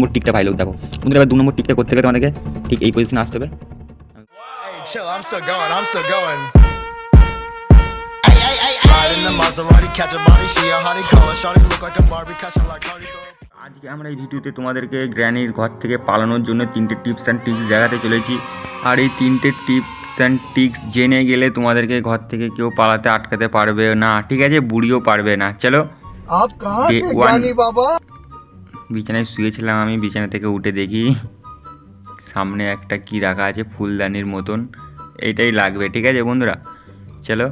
নম্বর টিকটা ভাই লোক দেখো বন্ধুরা। এবার 2 নম্বর টিকটা করতে গেলে তোমাদেরকে ঠিক এই পজিশনে আসতে হবে। Hey, chill, I'm still going, I'm still going. Ride in the Maserati, catch a body, she a hottie, call her shawty, look like a Barbie, catch her like Cardi. আজকে আমরা এই ভিডিওতে তোমাদেরকে গ্র্যানির ঘর থেকে পালানোর জন্য 3টে টিপস অ্যান্ড ট্রিক্স দেখাতে চলেছি। আর এই 3টে টিপস অ্যান্ড ট্রিক্স জেনে গেলে তোমাদেরকে ঘর থেকে কেউ পালাতে আটকাতে পারবে না, ঠিক আছে? বুড়িও পারবে না। চলো। आप कहाँ के ज्ञानी बाबा? বিছানায় শুয়েছিলাম আমি, বিছানা থেকে উঠে দেখি সামনে একটা কি রাখা আছে ফুলদানির মতন, এইটাই লাগবে, ঠিক আছে বন্ধুরা? চলো।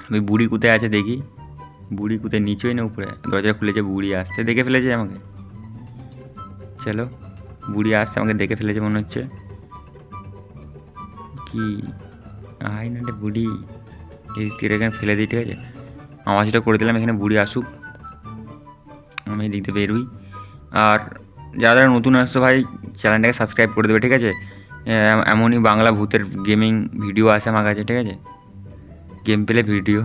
আমি বুড়ি কোথায় আছে দেখি। বুড়ি কোথায়, নিচেই না উপরে? দরজা খুলেছে, বুড়ি আসছে, দেখে ফেলেছে আমাকে। চলো, বুড়ি আসছে, আমাকে দেখে ফেলেছে মনে হচ্ছে। কি আয় না রে বুড়ি, এই তীর এখানে ফেলে দিই, ঠিক আছে? আওয়াজটা করে দিলাম, এখানে বুড়ি আসুক, আমি এদিক দিয়ে বেরোই। আর যারা যারা নতুন আসছো ভাই, চ্যানেলটাকে সাবস্ক্রাইব করে দেবে, ঠিক আছে? এমনই বাংলা ভূতের গেমিং ভিডিও আছে আমার কাছে, ঠিক আছে? গেম প্লে ভিডিও,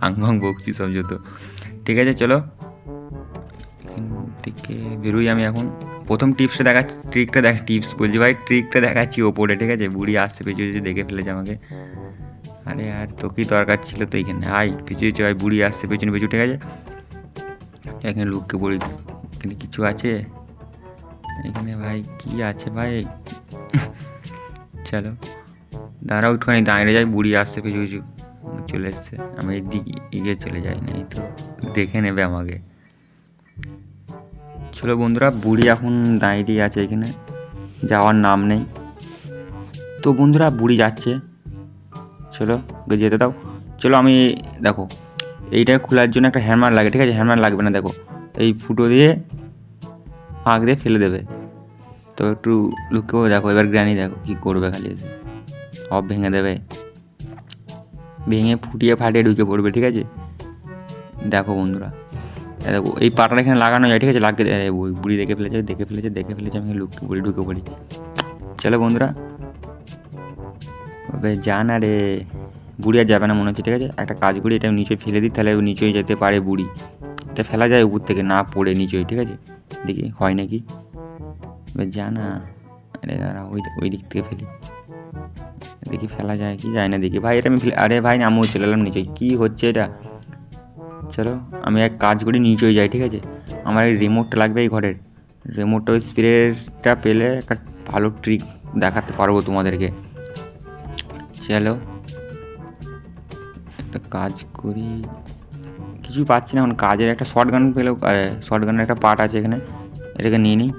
আং বকছি সব যত, ঠিক আছে? চলো এখান থেকে বেরোই আমি এখন। প্রথম টিপসটা দেখাচ্ছি, টিপস বলছি ভাই, ট্রিকটা দেখাচ্ছি ওপরে, ঠিক আছে? বুড়ি আসছে পিছু পিছু, দেখে ফেলেছে আমাকে। আরে আর তোকেই দরকার ছিল তো এইখানে, আয় পিছু পিছু ভাই, বুড়ি আসছে পেছনে পিছু, ঠিক আছে? এখানে লুককে পড়ি, এখানে কিছু আছে এখানে ভাই, কি আছে ভাই? চলো দাঁড়াও, একটুখানি দাঁড়িয়ে যাই, বুড়ি আসছে পিছু পিছু চলে এসছে, আমি এদিকে এগিয়ে চলে যাই, না এই তো দেখে নেবে আমাকে। চলো বন্ধুরা, বুড়ি এখন দাঁড়িয়ে আছে এখানে, যাওয়ার নাম নেই। তো বন্ধুরা বুড়ি যাচ্ছে, চলো ওকে যেতে দাও। চলো আমি, দেখো এইটা খোলার জন্য একটা হ্যামার লাগে, ঠিক আছে? হ্যামার লাগবে না, দেখো এই ফুটো দিয়ে ফাঁক দিয়ে ফেলে দেবে। তো একটু লুকেও দেখো, এবার গ্র্যানি দেখো কী করবে, খালি এসে সব ভেঙে দেবে, ভেঙে ফুটিয়ে ফাটিয়ে ঢুকে পড়বে, ঠিক আছে? দেখো বন্ধুরা, দেখো এই পাটাটা এখানে লাগানো যায়, ঠিক আছে? লাগিয়ে বুড়ি দেখে ফেলেছে, আমি লুককে পড়ি, ঢুকে পড়ি। চলো বন্ধুরা, যা না রে, বুড়ি আর যাবে না মনে হচ্ছে, ঠিক আছে? একটা কাজ করি, এটা নিচে ফেলে দিই, তাহলে নিচেই যেতে পারে বুড়ি। এটা ফেলা যায় উপর থেকে, না পড়ে নিচেই, ঠিক আছে? দেখি হয় নাকি, যা না। আরে দাঁড়া, ওই দিক থেকে ফেলি, দেখি ফেলা যায় কি যায় না, দেখি ভাই এটা আমি ফেলে, আরে ভাই আমিও চলে এলাম নিচেই, কী হচ্ছে এটা? চলো আমি এক কাজ করি, নিচেই যাই, ঠিক আছে? আমার এই রিমোটটা লাগবে এই ঘরের, রিমোটটা, ওই স্প্রেটা পেলে একটা ভালো ট্রিক দেখাতে পারবো তোমাদেরকে। চলো একটা কাজ করি, কিছুই পাচ্ছি না এখন কাজের। একটা শর্ট গান পেলেও, শর্ট গানের একটা পার্ট আছে এখানে, এটাকে নিয়ে নিই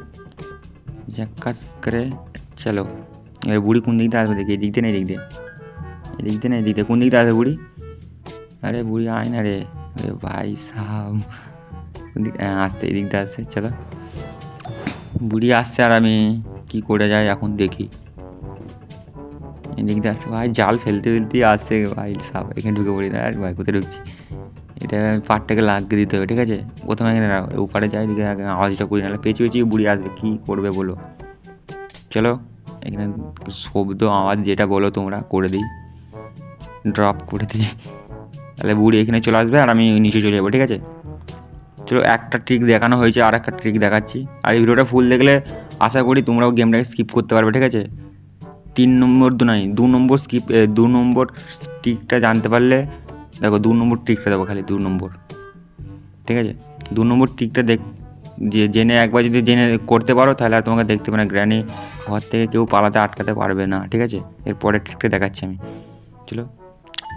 ঝাক্কাস করে। চলো এবার বুড়ি কোন দিক দিয়ে আসবে দেখি, এদিক দিয়ে না এদিক দিয়ে, এদিক দিয়ে না এদিক দিয়ে, কোন দিক দিয়ে আসবে বুড়ি? আরে বুড়ি আয় না রে, আরে ভাই সাহাব, কোন দিক? আসতে এদিক দিয়ে আসছে। চলো বুড়ি আসছে, আর আমি কি করে যাই এখন দেখি। এদিক দিয়ে আসছে ভাই, জাল ফেলতে ফেলতেই আসছে ভাই সাহাব, এখানে ঢুকে পড়ি না। আর ভাই কোথায় ঢুকছি, এটা পাটটাকে লাগিয়ে দিতে হবে, ঠিক আছে? প্রথমে এখানে ওপারে যাই, দিকে আওয়াজটা করি, নাহলে পেঁচিয়ে পেঁচিয়ে বুড়ি আসবে, কী করবে বলো? চলো এখানে শব্দ আওয়াজ যেটা বলো তোমরা করে দিই, ড্রপ করে দিই, তাহলে বুড়ি এখানে চলে আসবে আর আমি নিচে চলে যাবো, ঠিক আছে? চলো একটা ট্রিক দেখানো হয়েছে, আর একটা ট্রিক দেখাচ্ছি। আর এই ভিডিওটা ফুল দেখলে আশা করি তোমরাও গেমটাকে স্কিপ করতে পারবে, ঠিক আছে? 3 নম্বর নয়, 2 নম্বর স্কিপ, 2 নম্বর ট্রিকটা জানতে পারলে, দেখো 2 নম্বর ট্রিকটা দেবো, খালি 2 নম্বর, ঠিক আছে? 2 নম্বর ট্রিকটা জেনে একবার যদি জেনে করতে পারো, তাহলে আর তোমাকে দেখতে পাবে না, গ্র্যানি ঘর থেকে কেউ পালাতে আটকাতে পারবে না, ঠিক আছে? এরপরে ট্রিকটা দেখাচ্ছি আমি। চলো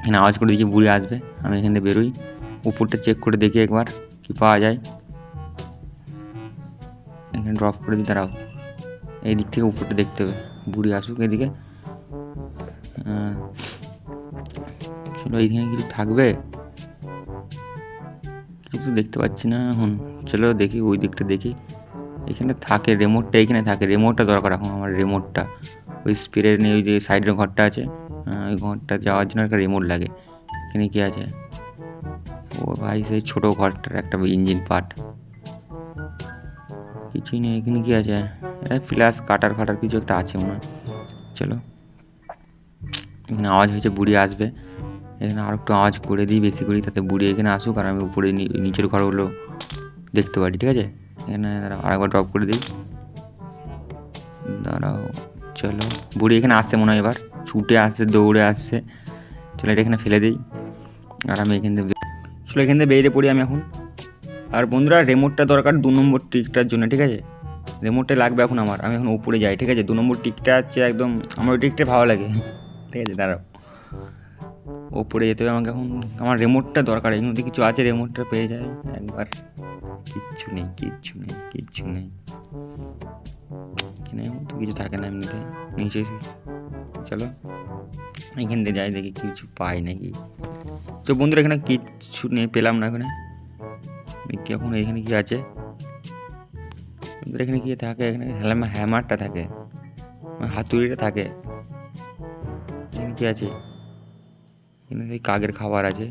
এখানে আওয়াজ করে দেখি বুড়ি আসবে, আমি এখান থেকে বেরোই, উপরটা চেক করে দেখি একবার কি পাওয়া যায়। এখানে ড্রপ করে দিই, দাঁড়াও, এই দিক থেকে উপরটা দেখতে হবে, বুড়ি আসুক এদিকে। চলো এইখানে কিছু থাকবে, কিছু দেখতে পাচ্ছি না এখন। চলো দেখি ওই দিকটা দেখি, এখানে থাকে রিমোটটা, এখানে থাকে রিমোটটা দরকার এখন আমার, রিমোটটা ওই স্প্রে নিয়ে, ওই যে সাইডের ঘরটা আছে, ওই ঘরটা যাওয়ার জন্য একটা রিমোট লাগে। এখানে কি আছে? ও ভাই সেই ছোটো ঘরটার একটা ইঞ্জিন পার্ট, কিছুই নেই। এখানে কি আছে? ফ্ল্যাশ কাটার ফাটার কিছু একটা আছে মনে হয়। চলো এখানে আওয়াজ হয়েছে, বুড়ি আসবে, এখানে আর একটু আওয়াজ করে দিই, বেশি করি, তাতে বুড়ি এখানে আসুক আর আমি উপরে নিচের ঘরগুলো দেখতে পারি, ঠিক আছে? এখানে আরেকবার ড্রপ করে দিই, দাঁড়াও, চলো বুড়ি এখানে আসছে মনে হয়, এবার ছুটে আসছে, দৌড়ে আসছে। চলো এটা এখানে ফেলে দিই, আর আমি এখান থেকে চলো এখান থেকে বেরিয়ে পড়ি আমি এখন। আর বন্ধুরা রিমোটটা দরকার 2 নম্বর ট্রিকটার জন্য, ঠিক আছে? রিমোটটা লাগবে এখন আমার। আমি এখন উপরে যাই, ঠিক আছে? 2 নম্বর ট্রিকটা হচ্ছে একদম আমার ওই ট্রিকটা ভালো লাগে, ঠিক আছে? দাঁড়াও, ওপরে যেতে হবে আমাকে এখন। আমার রিমোটটা দরকার, এর মধ্যে কিছু আছে, রিমোটটা পেয়ে যাই একবার। কিচ্ছু নেই, কিচ্ছু নেই, কিচ্ছু নেই এখানে, তো কিছু থাকে না এমনিতে নিচে। চলো এখান থেকে যাই, দেখি কিছু পাই নাকি। তো বন্ধুরা এখানে কিচ্ছু নেই, পেলাম না এখানে। দেখি এখন এখানে কি আছে। বন্ধুরা এখানে কি থাকে, এখানে হ্যামারটা থাকে, হাতুড়িটা থাকে। এখানে কি আছে, এখানে সেই কাকের খাবার আছে।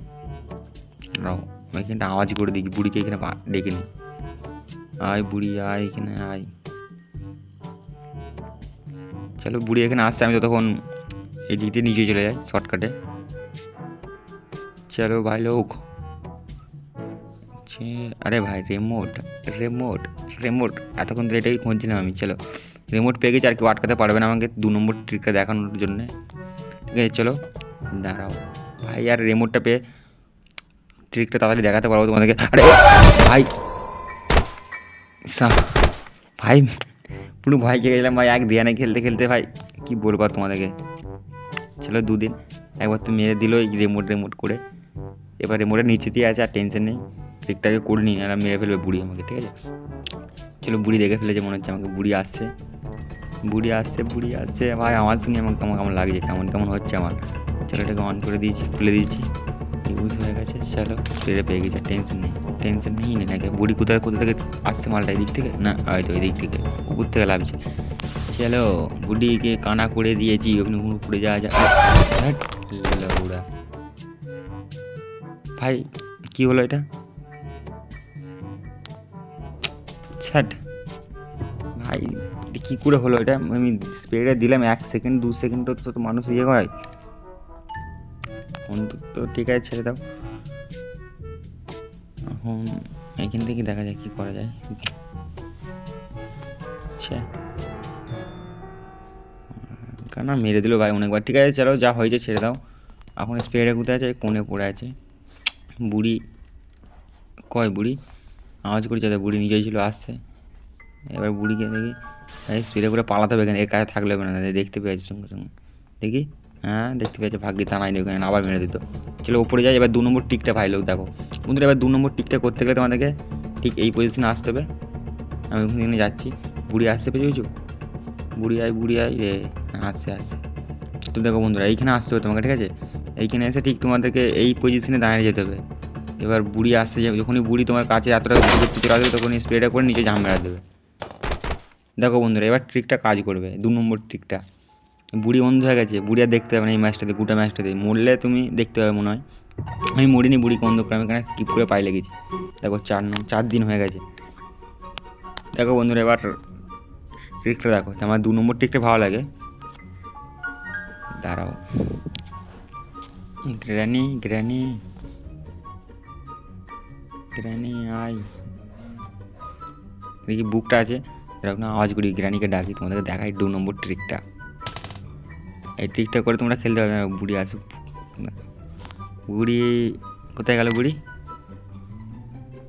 আমি এখানটা আওয়াজ করে দেখি, বুড়িকে এখানে ডেকে নিই। আয় বুড়ি আয়, এখানে আয়। চলো বুড়ি এখানে আসছে, আমি ততক্ষণ এই দিকে নিচে চলে যাই শর্টকাটে। চলো ভাই লোক। আরে ভাই রিমোট, রিমোট, রিমোট, এতক্ষণ ধরে এটাই খুঁজছিলাম আমি। চলো রিমোট পেয়ে গেছি, আর কেউ আটকাতে পারবে না আমাকে 2 নম্বর ট্রিকটা দেখানোর জন্যে, ঠিক আছে? চলো দাঁড়াও ভাই, আর রিমোটটা পেয়ে ট্রিকটা তাড়াতাড়ি দেখাতে পারবো তোমাদেরকে। আরে ভাই ভাই পুরো ভয় খেয়ে গেছিলাম ভাই, এক ধ্যানে খেলতে খেলতে ভাই, কী বলবো আর তোমাদেরকে। চলো 2 দিন একবার তো মেরে দিল এই রিমোট করে। এবার রিমোটের নিচে দিয়ে আছে, আর টেনশন নেই, ট্রিকটাকে করে নিই, আর মেরে ফেলবে বুড়ি আমাকে, ঠিক আছে? চলো বুড়ি দেখে ফেলেছে মনে হচ্ছে আমাকে, বুড়ি আসছে, বুড়ি আসছে, বুড়ি আসছে ভাই। আমার শুনি আমাকে কেমন কেমন লাগছে, কেমন কেমন হচ্ছে আমার। চলো এটাকে অন করে দিয়েছি, খুলে দিয়েছি, ইউজ হয়ে গেছে। চলো স্প্রে পেয়ে গেছে, টেনশন নেই, টেনশন নেই নাকি। বুড়ি কোথায় কোথা থেকে আসছে মালটা, এদিক থেকে না, হয়তো এদিক থেকে, উপর থেকে লাভছে। চলো বুড়িকে কানা করে দিয়েছি, ওখানে উপরে যাওয়া যায়। ওরা ভাই কি হলো এটা, ছাট ভাই, এটা কী করে হলো এটা? আমি স্প্রেটা দিলাম 1 সেকেন্ড 2 সেকেন্ড তো মানুষ ইয়ে করায় অন্তত, ঠিক আছে ছেড়ে দাও। এখন এখান থেকে দেখা যায় কী করা যায়। আচ্ছা কেন মেরে দিল ভাই অনেকবার, ঠিক আছে চলো যা হয়েছে ছেড়ে দাও। এখন স্প্রেটা কোথায় আছে, কোণে পড়ে আছে। বুড়ি কয়, বুড়ি আওয়াজ করে যাতে, বুড়ি নিজেই ছিল আসছে। এবার বুড়িকে দেখি, এই স্প্রে করে পালাতে হবে এখানে, এর কাছে থাকলে হবে না, দেখতে পেয়েছি সঙ্গে সঙ্গে। দেখি হ্যাঁ দেখতে পেয়েছে, ভাগ্যে তা নাইনি ওখানে, আবার মেরে দিত। চলো উপরে যাই। এবার 2 নম্বর টিকটা ভাই লোক দেখো বন্ধুরা, এবার 2 নম্বর টিকটা করতে গেলে তোমাদেরকে ঠিক এই পজিশনে আসতে হবে। আমি ওখানে যাচ্ছি, বুড়ি আসতে পেরেছো, বুড়ি আয়, বুড়ি আয় রে, আসছে আসছে। তো দেখো বন্ধুরা এইখানে আসতে হবে তোমাকে, ঠিক আছে? এইখানে এসে ঠিক তোমাদেরকে এই পজিশনে দাঁড়িয়ে যেতে হবে। এবার বুড়ি আসছে, যখনই বুড়ি তোমার কাছে এতটা চলে আসবে, তখনই স্প্রেটা করে নিচে ঝাম মেরা দেবে। দেখো বন্ধুরা এবার ট্রিকটা কাজ করবে, 2 নম্বর ট্রিকটা। বুড়ি অন্ধ হয়ে গেছে, বুড়ি আর দেখতে পাবে না এই ম্যাচটাতে, গোটা ম্যাচটাতে। মরলে তুমি দেখতে পাবে মনে হয়। আমি মরিনি, বুড়িকে অন্ধ করে আমি এখানে স্কিপ করে পাই লেগেছি। দেখো 4 দিন হয়ে গেছে। দেখো বন্ধুরা এবার ট্রিকটা দেখো, আমার 2 নম্বর ট্রিকটা ভালো লাগে। দাঁড়াও, গ্র্যানি গ্র্যানি গ্র্যানি আয়, দেখি বুকটা আছে, এরকম আওয়াজ করি, গ্র্যানিকে ডাকি, তোমাদেরকে দেখাই 2 নম্বর ট্রিকটা। এই ট্রিকটা করে তোমরা খেলতে পারবে না। বুড়ি আসুক, বুড়ি কোথায় গেল বুড়ি?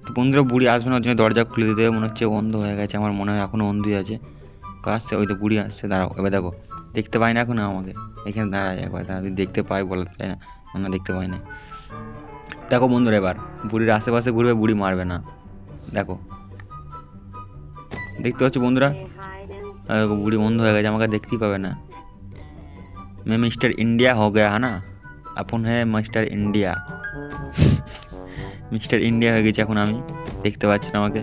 তো বন্ধুরা বুড়ি আসবে না, ওর জন্য দরজা খুলে দিতে হবে, মনে হচ্ছে অন্ধ হয়ে গেছে আমার মনে হয়, এখনও অন্ধই আছে। আসছে, ওই তো বুড়ি আসছে। দাঁড়াও এবার দেখো, দেখতে পাই না এখন আমাকে, এখানে দাঁড়ায় একবার, যদি দেখতে পাই বলতে চাই না, আমরা দেখতে পাই না। দেখো বন্ধুরা এবার বুড়ির আশেপাশে ঘুরবে, বুড়ি মারবে না। দেখো দেখতে পাচ্ছ বন্ধুরা, দেখো বুড়ি অন্ধ হয়ে গেছে, আমাকে দেখতেই পাবে না। मैं मिस्टर इंडिया हो गया है ना, अपन है मिस्टर इंडिया। মিস্টার ইন্ডিয়া হয়ে গেছে এখন আমি, দেখতে পাচ্ছি না আমাকে।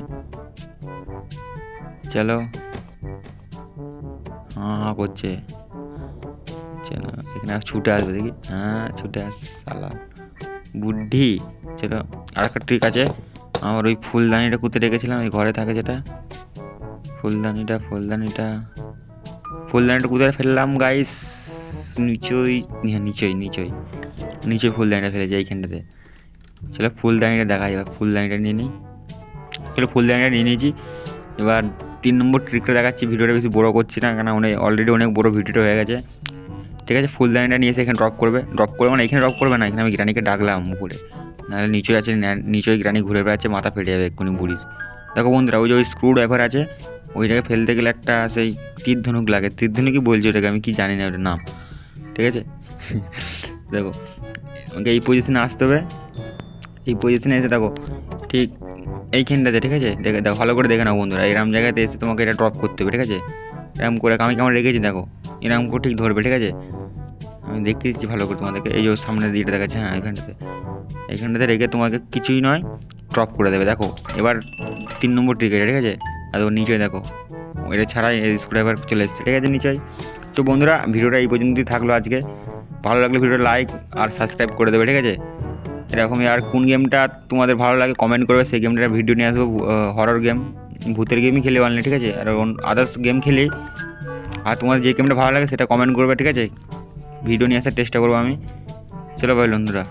চলো হ্যাঁ হ্যাঁ করছে, চলো এখানে ছুটে আসবে দেখি, হ্যাঁ ছুটে আস সালা বুদ্ধি। চলো আর একটা ট্রিক আছে আমার, ওই ফুলদানিটা কোথায় রেখেছিলাম, ওই ঘরে থাকে যেটা, ফুলদানিটা কোথায় ফেললাম গাইস, নিচেই ফুলদানিটা ফেলেছে এইখানটাতে। চলো ফুলদানিটা দেখা যাবে, ফুলদানিটা নিয়ে নিই। চলো ফুলদানিটা নিয়ে নিয়েছি। এবার 3 নম্বর ট্রিকটা দেখাচ্ছি, ভিডিওটা বেশি বড় করছি না, কারণ অলরেডি অনেক বড় ভিডিওটা হয়ে গেছে। ঠিক আছে, ফুলদানিটা নিয়ে এসে এখানে ড্রপ করবে মানে এখানে ড্রপ করবে না, এখানে আমি গ্রানিকে ডাকলাম উপরে, নাহলে নিচে আছে, নিচেই গ্রানি ঘুরে বেড়াচ্ছে, মাথা ফেটে যাবে এক্ষুনি বুড়ির। দেখো বন্ধুরা, ওই যে ওই স্ক্রু ড্রাইভার আছে, ওইটাকে ফেলতে গেলে একটা সেই তীর ধনুক লাগে, তীর ধনুকই বলছি ওটাকে, আমি কি জানি না ওটার নাম। ঠিক আছে, দেখো আমাকে এই পজিশনে আসতে হবে, এই পজিশনে এসে দেখো ঠিক এইখানটাতে, ঠিক আছে, দেখো ভালো করে দেখে নাও বন্ধুরা, এরকম জায়গাতে এসে তোমাকে এটা ড্রপ করতে হবে। ঠিক আছে, এরকম করে আমি কেমন রেখেছি দেখো, এরকম করে ঠিক ধরবে। ঠিক আছে, আমি দেখতে দিচ্ছি ভালো করে তোমাদেরকে, এই যে সামনের দিকটা দেখাচ্ছে, হ্যাঁ এইখানটাতে রেখে তোমাকে কিছুই নয় ড্রপ করে দেবে। দেখো এবার 3 নম্বর ট্রিক আছে। ঠিক আছে, আর ওর নিচে দেখো এটা ছাড়াই স্ক্রুড্রাইভার চলে এসেছে। ঠিক আছে, নিচেই। তো বন্ধুরা, ভিডিওটা এই পর্যন্তই থাকলো আজকে। ভালো লাগলে ভিডিওটা লাইক আর সাবস্ক্রাইব করে দেবে। ঠিক আছে, এরকমই আর কোন গেমটা তোমাদের ভালো লাগে কমেন্ট করবে, সেই গেমটার ভিডিও নিয়ে আসবো। হরর গেম, ভূতের গেমই খেলি অনলি। ঠিক আছে, আর আদার্স গেম খেলি, আর তোমাদের যে গেমটা ভালো লাগে সেটা কমেন্ট করবে। ঠিক আছে, ভিডিও নিয়ে আসার চেষ্টা করবো আমি। চলো ভাই বন্ধুরা।